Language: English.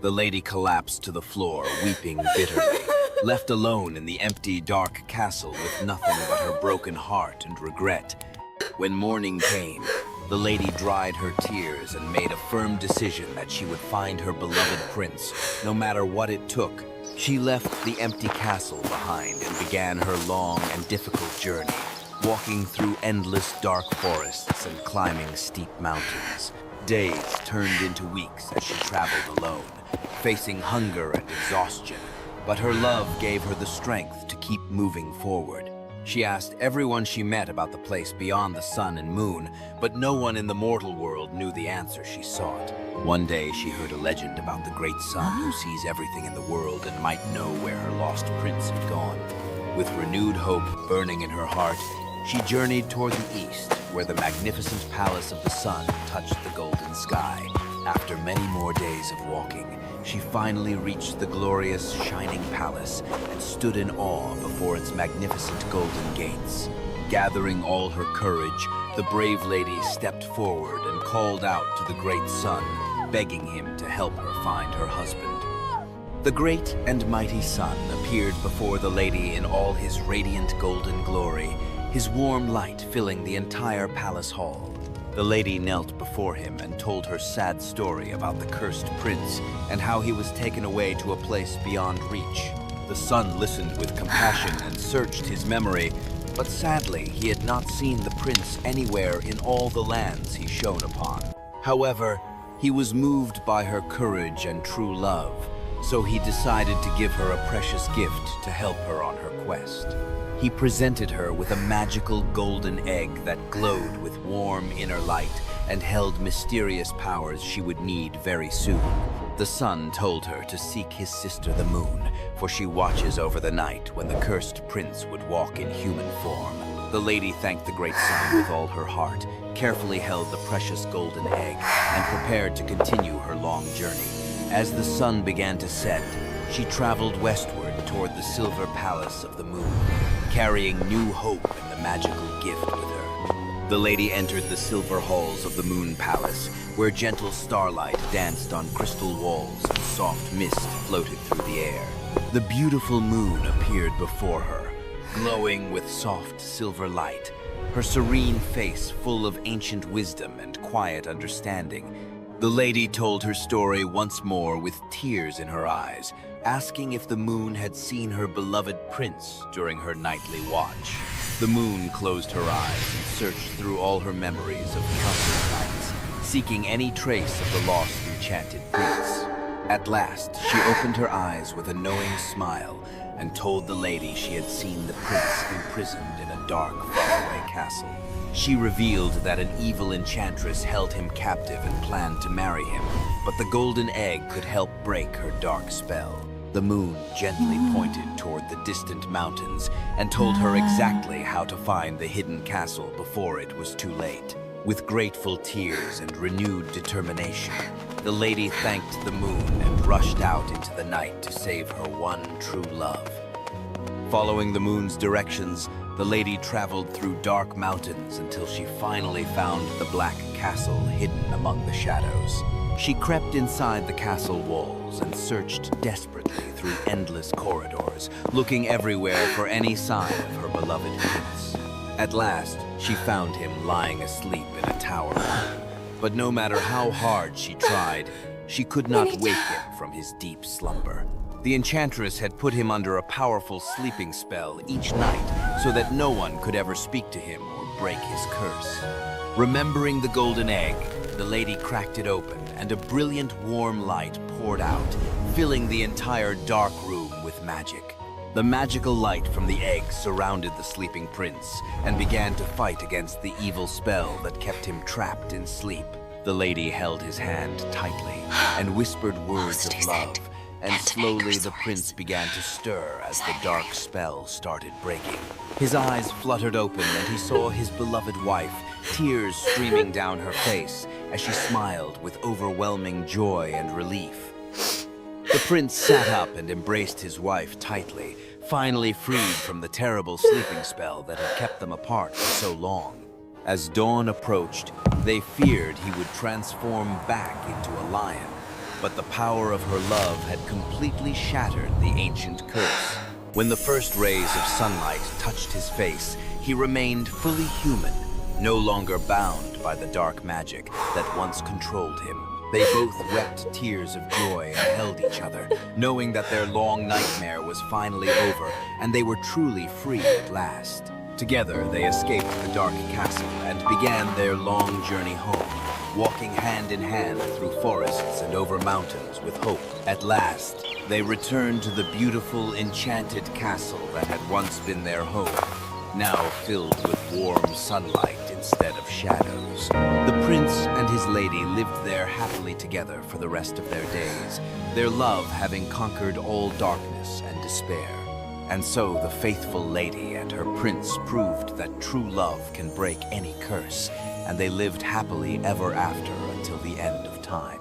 The lady collapsed to the floor, weeping bitterly, left alone in the empty, dark castle with nothing but her broken heart and regret. When morning came, the lady dried her tears and made a firm decision that she would find her beloved prince, no matter what it took. She left the empty castle behind and began her long and difficult journey, walking through endless dark forests and climbing steep mountains. Days turned into weeks as she traveled alone, facing hunger and exhaustion, but her love gave her the strength to keep moving forward. She asked everyone she met about the place beyond the sun and moon, but no one in the mortal world knew the answer she sought. One day she heard a legend about the great sun who sees everything in the world and might know where her lost prince had gone. With renewed hope burning in her heart, she journeyed toward the east, where the magnificent palace of the sun touched the golden sky. After many more days of walking, she finally reached the glorious, shining palace and stood in awe before its magnificent golden gates. Gathering all her courage, the brave lady stepped forward and called out to the great sun, begging him to help her find her husband. The great and mighty sun appeared before the lady in all his radiant golden glory, his warm light filling the entire palace hall. The lady knelt before him and told her sad story about the cursed prince and how he was taken away to a place beyond reach. The sun listened with compassion and searched his memory, but sadly he had not seen the prince anywhere in all the lands he shone upon. However, he was moved by her courage and true love, so he decided to give her a precious gift to help her on her quest. He presented her with a magical golden egg that glowed with warm inner light and held mysterious powers she would need very soon. The sun told her to seek his sister the moon, for she watches over the night when the cursed prince would walk in human form. The lady thanked the great sun with all her heart, carefully held the precious golden egg, and prepared to continue her long journey. As the sun began to set, she traveled westward toward the silver palace of the moon, carrying new hope and the magical gift with her. The lady entered the silver halls of the moon palace, where gentle starlight danced on crystal walls and soft mist floated through the air. The beautiful moon appeared before her, glowing with soft silver light, her serene face full of ancient wisdom and quiet understanding. The lady told her story once more with tears in her eyes, asking if the moon had seen her beloved prince during her nightly watch. The moon closed her eyes and searched through all her memories of countless nights, seeking any trace of the lost enchanted prince. At last, she opened her eyes with a knowing smile and told the lady she had seen the prince imprisoned in a dark, faraway castle. She revealed that an evil enchantress held him captive and planned to marry him, but the golden egg could help break her dark spell. The moon gently pointed toward the distant mountains and told her exactly how to find the hidden castle before it was too late. With grateful tears and renewed determination, the lady thanked the moon and rushed out into the night to save her one true love. Following the moon's directions, the lady traveled through dark mountains until she finally found the black castle hidden among the shadows. She crept inside the castle walls and searched desperately through endless corridors, looking everywhere for any sign of her beloved prince. At last, she found him lying asleep in a tower. But no matter how hard she tried, she could not wake him from his deep slumber. The enchantress had put him under a powerful sleeping spell each night so that no one could ever speak to him or break his curse. Remembering the golden egg, the lady cracked it open and a brilliant warm light poured out, filling the entire dark room with magic. The magical light from the egg surrounded the sleeping prince and began to fight against the evil spell that kept him trapped in sleep. The lady held his hand tightly and whispered words of love, and slowly the prince began to stir as the dark spell started breaking. His eyes fluttered open and he saw his beloved wife, tears streaming down her face as she smiled with overwhelming joy and relief. The prince sat up and embraced his wife tightly, finally freed from the terrible sleeping spell that had kept them apart for so long. As dawn approached, they feared he would transform back into a lion. but the power of her love had completely shattered the ancient curse. When the first rays of sunlight touched his face, he remained fully human, no longer bound by the dark magic that once controlled him. They both wept tears of joy and held each other, knowing that their long nightmare was finally over and they were truly free at last. Together, they escaped the dark castle and began their long journey home, walking hand in hand through forests and over mountains with hope. At last, they returned to the beautiful, enchanted castle that had once been their home, now filled with warm sunlight instead of shadows. The prince and his lady lived there happily together for the rest of their days, their love having conquered all darkness and despair. And so the faithful lady and her prince proved that true love can break any curse, and they lived happily ever after until the end of time.